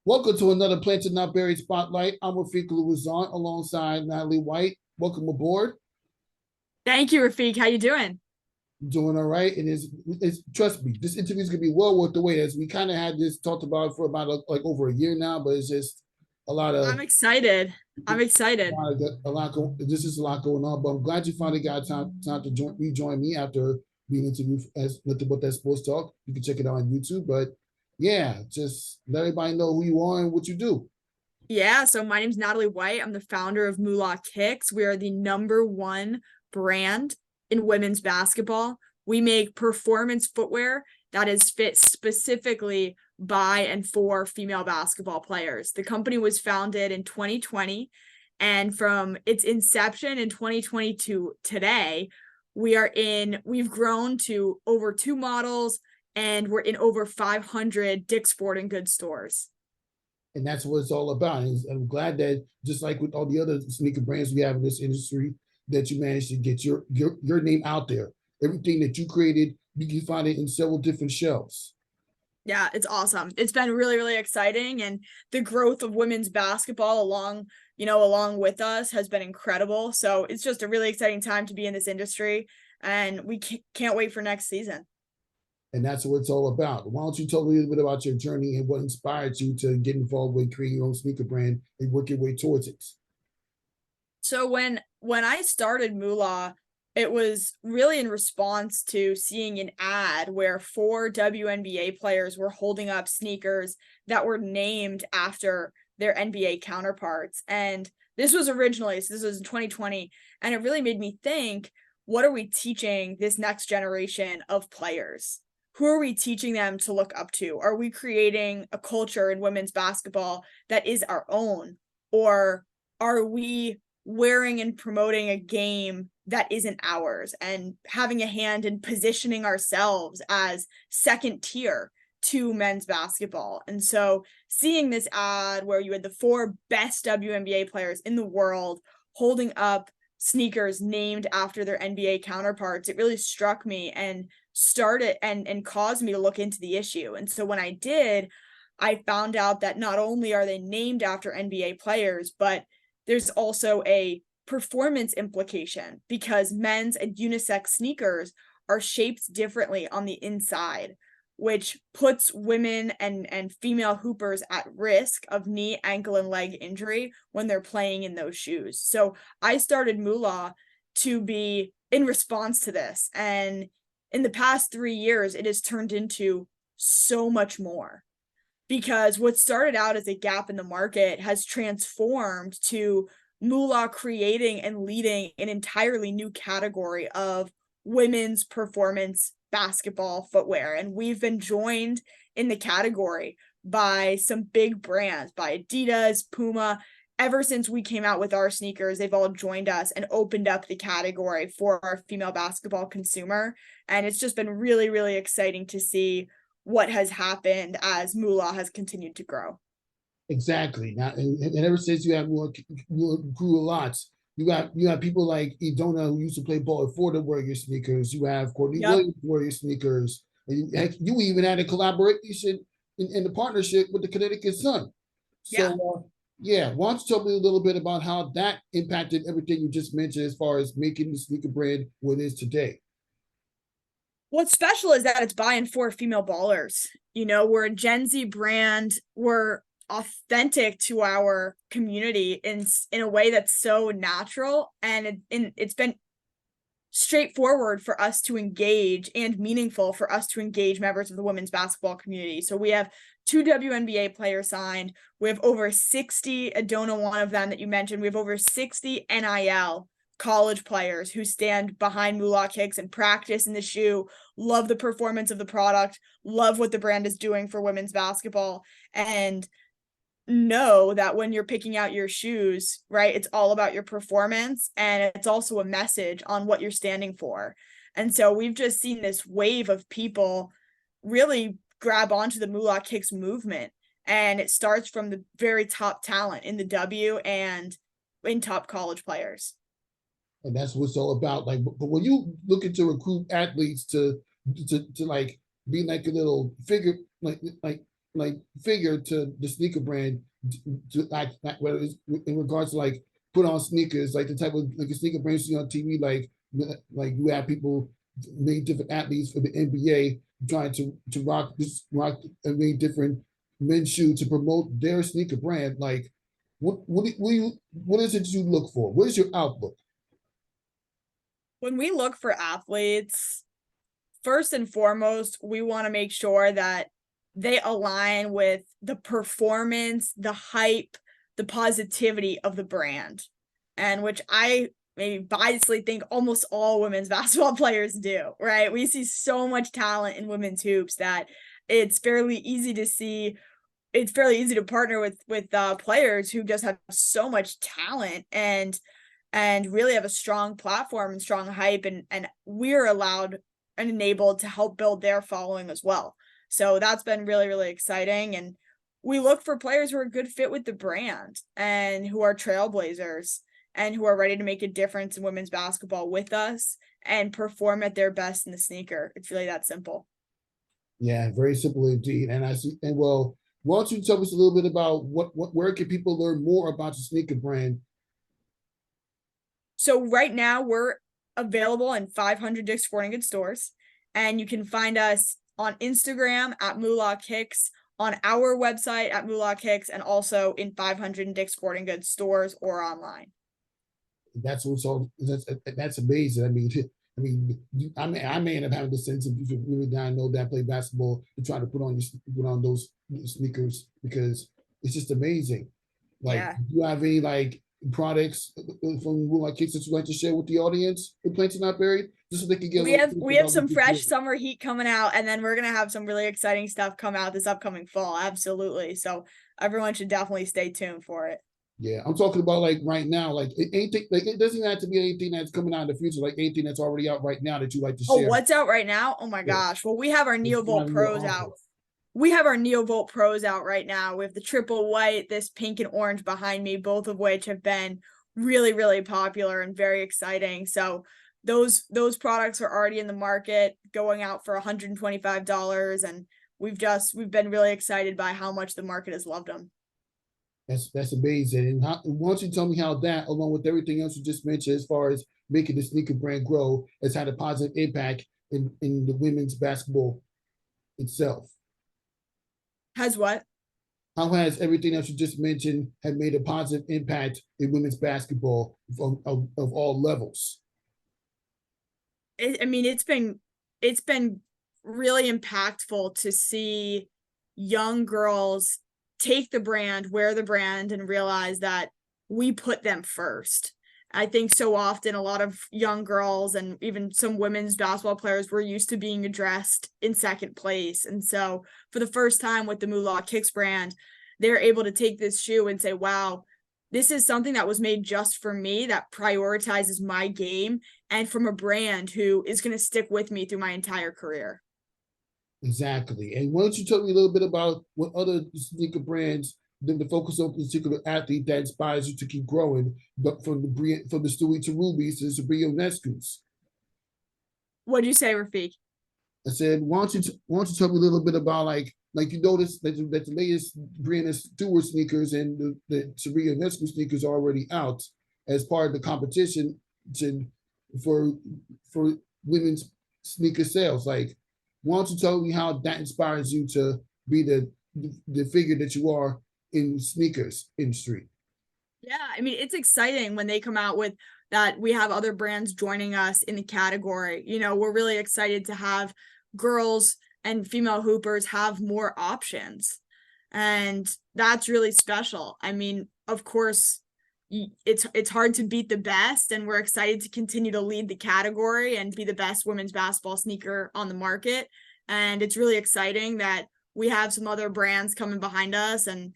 Welcome to another Planted Not Buried Spotlight. I'm Rafique Louison alongside Natalie White. Welcome aboard. Thank you, Rafique. How you doing? Doing all right. It's trust me, this interview is gonna be well worth the wait. As we kind of had this talked about for about like over a year now, but it's just a lot of I'm excited. I'm excited. this is a lot going on. But I'm glad you finally got time to rejoin me after being interviewed as nothing but that sports talk. You can check it out on YouTube. But yeah, just let everybody know who you are and what you do. Yeah, so my name's Natalie White. I'm the founder of Moolah Kicks. We are the number one brand in women's basketball. We make performance footwear that is fit specifically by and for female basketball players. The company was founded in 2020, and from its inception in 2020 to today, we've grown to over two models and we're in over 500 Dick's Sporting Goods stores. And that's what it's all about. And I'm glad that just like with all the other sneaker brands we have in this industry, that you managed to get your name out there. Everything that you created, you can find it in several different shelves. Yeah, it's awesome. It's been really, really exciting. And the growth of women's basketball along with us has been incredible. So it's just a really exciting time to be in this industry. And we can't wait for next season. And that's what it's all about. Why don't you tell me a little bit about your journey and what inspired you to get involved with creating your own sneaker brand and work your way towards it? So when I started Moolah, it was really in response to seeing an ad where four WNBA players were holding up sneakers that were named after their NBA counterparts. And this was in 2020, and it really made me think, what are we teaching this next generation of players? Who are we teaching them to look up to? Are we creating a culture in women's basketball that is our own? Or are we wearing and promoting a game that isn't ours and having a hand in positioning ourselves as second tier to men's basketball? And so seeing this ad where you had the four best WNBA players in the world holding up sneakers named after their NBA counterparts, it really struck me and started and caused me to look into the issue. And so when I did, I found out that not only are they named after NBA players, but there's also a performance implication because men's and unisex sneakers are shaped differently on the inside, which puts women and female hoopers at risk of knee, ankle, and leg injury when they're playing in those shoes. So I started Moolah to be in response to this. And in the past 3 years, it has turned into so much more because what started out as a gap in the market has transformed to Moolah creating and leading an entirely new category of women's performance basketball footwear. And we've been joined in the category by some big brands, by Adidas, Puma. Ever since we came out with our sneakers, they've all joined us and opened up the category for our female basketball consumer. And it's just been really, really exciting to see what has happened as Moolah has continued to grow. Exactly. Now, and ever since you have grew a lot. You have people like Idona who used to play ball at Florida wear your sneakers. You have Courtney Yep. Williams wear your sneakers. And you even had a collaboration in the partnership with the Connecticut Sun. Yeah. So yeah, why don't you tell me a little bit about how that impacted everything you just mentioned as far as making the sneaker brand what it is today? What's special is that it's by and for female ballers. We're a Gen Z brand. We're authentic to our community in a way that's so natural, and it's been straightforward for us to engage and meaningful for us to engage members of the women's basketball community. So we have two WNBA players signed. We have over 60, Adona, one of them that you mentioned. We have over 60 NIL college players who stand behind Moolah Kicks and practice in the shoe, love the performance of the product, love what the brand is doing for women's basketball, and know that when you're picking out your shoes, right, it's all about your performance and it's also a message on what you're standing for. And so we've just seen this wave of people really grab onto the Moolah Kicks movement. And it starts from the very top talent in the W and in top college players. And that's what it's all about. Like, but when you looking to recruit athletes to like be like a little figure, like like figure to the sneaker brand to like whether it's in regards to like put on sneakers, like the type of like a sneaker brand you see on TV, like you have people, many different athletes for the NBA trying to rock many different men's shoes to promote their sneaker brand. Like what is it you look for? What is your outlook? When we look for athletes, first and foremost, we want to make sure that they align with the performance, the hype, the positivity of the brand, and which I maybe biasly think almost all women's basketball players do, right? We see so much talent in women's hoops that it's fairly easy to see. It's fairly easy to partner with players who just have so much talent and really have a strong platform and strong hype, and we're allowed and enabled to help build their following as well. So that's been really, really exciting. And we look for players who are a good fit with the brand and who are trailblazers and who are ready to make a difference in women's basketball with us and perform at their best in the sneaker. It's really that simple. Yeah, very simple indeed. And I see. And well, why don't you tell us a little bit about what where can people learn more about your sneaker brand? So right now we're available in 500 Dick's Sporting Goods stores, and you can find us on Instagram at Moolah Kicks, on our website at Moolah Kicks, and also in 500 Dick's Sporting Goods stores or online. That's what's all. That's amazing. I may end up having the sense of you really down know that play basketball to try to put on those sneakers because it's just amazing. Like, Yeah. do you have any like products from Moolah Kicks that you like to share with the audience? The plants are not buried, just so they can get a We little have taste we have about some what you fresh do. summer heat coming out, and then we're gonna have some really exciting stuff come out this upcoming fall. Absolutely. So everyone should definitely stay tuned for it. Yeah, I'm talking about like right now, like anything, like it doesn't have to be anything that's coming out in the future, like anything that's already out right now that you like to Oh, share. what's out right now? Oh my Yeah, gosh. Well, we have our it's Neovolt not in your Pros out. office. We have our Neovolt Pros out right now. We have the triple white, this pink and orange behind me, both of which have been really, really popular and very exciting. So those products are already in the market, going out for $125, and we've been really excited by how much the market has loved them. That's amazing. And why don't you tell me how that, along with everything else you just mentioned, as far as making the sneaker brand grow, has had a positive impact in the women's basketball itself? Has what? How has everything else you just mentioned have made a positive impact in women's basketball of all levels? I mean, it's been really impactful to see young girls take the brand, wear the brand, and realize that we put them first. I think so often a lot of young girls and even some women's basketball players were used to being addressed in second place. And so for the first time with the Moolah Kicks brand, they're able to take this shoe and say, wow, this is something that was made just for me, that prioritizes my game, and from a brand who is going to stick with me through my entire career. Exactly. And why don't you tell me a little bit about what other sneaker brands then the focus on a particular athlete that inspires you to keep growing, but from the Stewie to Rubies to the Sabrina Nescus. What do you say, Rafique? I said, why don't you tell me a little bit about like you noticed that the latest Brianna Stewart sneakers and the Sabrina Nescu sneakers are already out as part of the competition to, for for women's sneaker sales. Like, why don't you tell me how that inspires you to be the figure that you are in sneakers industry? Yeah, I mean, it's exciting when they come out with that. We have other brands joining us in the category. You know, we're really excited to have girls and female hoopers have more options. And that's really special. I mean, of course, it's hard to beat the best, and we're excited to continue to lead the category and be the best women's basketball sneaker on the market. And it's really exciting that we have some other brands coming behind us and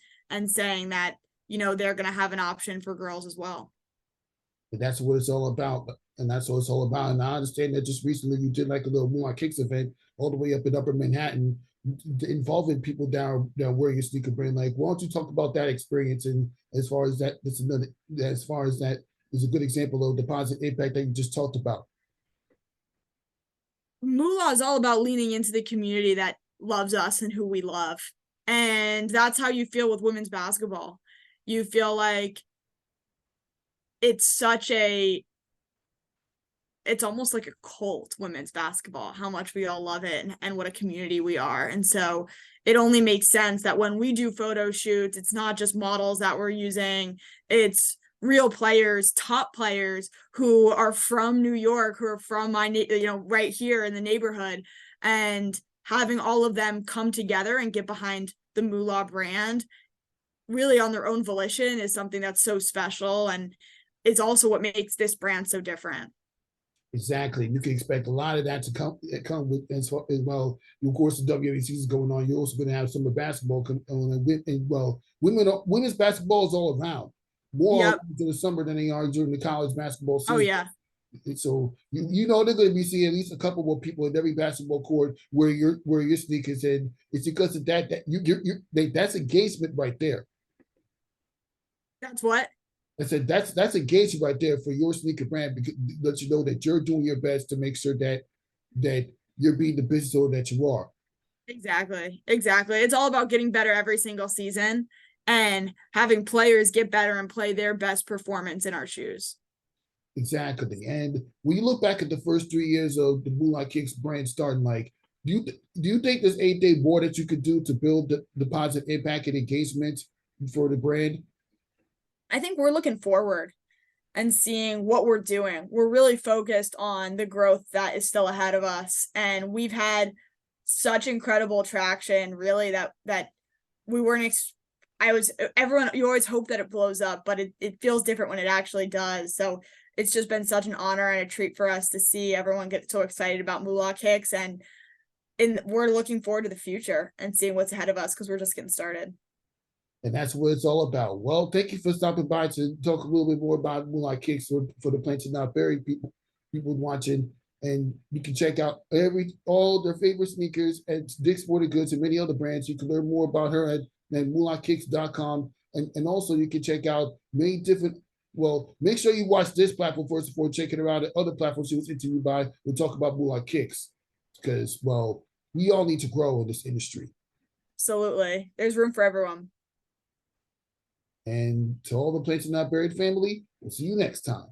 saying that, you know, they're going to have an option for girls as well. And that's what it's all about. And that's what it's all about. And I understand that just recently you did like a little Moolah Kicks event all the way up in Upper Manhattan, involving people down wearing your sneaker brand. Like, why don't you talk about that experience? And as far as that, that's another. As far as that is a good example of the positive impact that you just talked about. Moolah is all about leaning into the community that loves us and who we love. And that's how you feel with women's basketball. You feel like it's such a it's almost like a cult, women's basketball, how much we all love it and what a community we are. And so it only makes sense that when we do photo shoots, it's not just models that we're using, it's real players, top players who are from New York, who are from right here in the neighborhood, and having all of them come together and get behind the Moolah brand really on their own volition is something that's so special, and it's also what makes this brand so different. Exactly. You can expect a lot of that to come with as well. Of course, the WNBA season is going on. You're also going to have summer basketball come on, and women's basketball is all around more Yep. into the summer than they are during the college basketball Oh season. yeah. And so you know they're going to be seeing at least a couple more people in every basketball court where your sneakers in. It's because of that's engagement right there. That's what. I said that's engagement right there for your sneaker brand because let you know that you're doing your best to make sure that you're being the business owner that you are. Exactly. It's all about getting better every single season and having players get better and play their best performance in our shoes. Exactly. And when you look back at the first 3 years of the Moolah Kicks brand starting, like, do you think there's anything more that you could do to build the positive impact and engagement for the brand? I think we're looking forward and seeing what we're doing. We're really focused on the growth that is still ahead of us. And we've had such incredible traction, really, that we weren't everyone, you always hope that it blows up, but it feels different when it actually does. So it's just been such an honor and a treat for us to see everyone get so excited about Moolah Kicks, and we're looking forward to the future and seeing what's ahead of us because we're just getting started. And that's what it's all about. Well, thank you for stopping by to talk a little bit more about Moolah Kicks for the Plains and Not Buried people watching. And you can check out all their favorite sneakers at Dick's Sporting Goods and many other brands. You can learn more about her at moolahkicks.com. And also you can check out many different, well, make sure you watch this platform first before checking her out at other platforms she was interviewed by. We'll talk about Moolah Kicks because, well, we all need to grow in this industry. Absolutely. There's room for everyone. And to all the Plains and Not Buried family, we'll see you next time.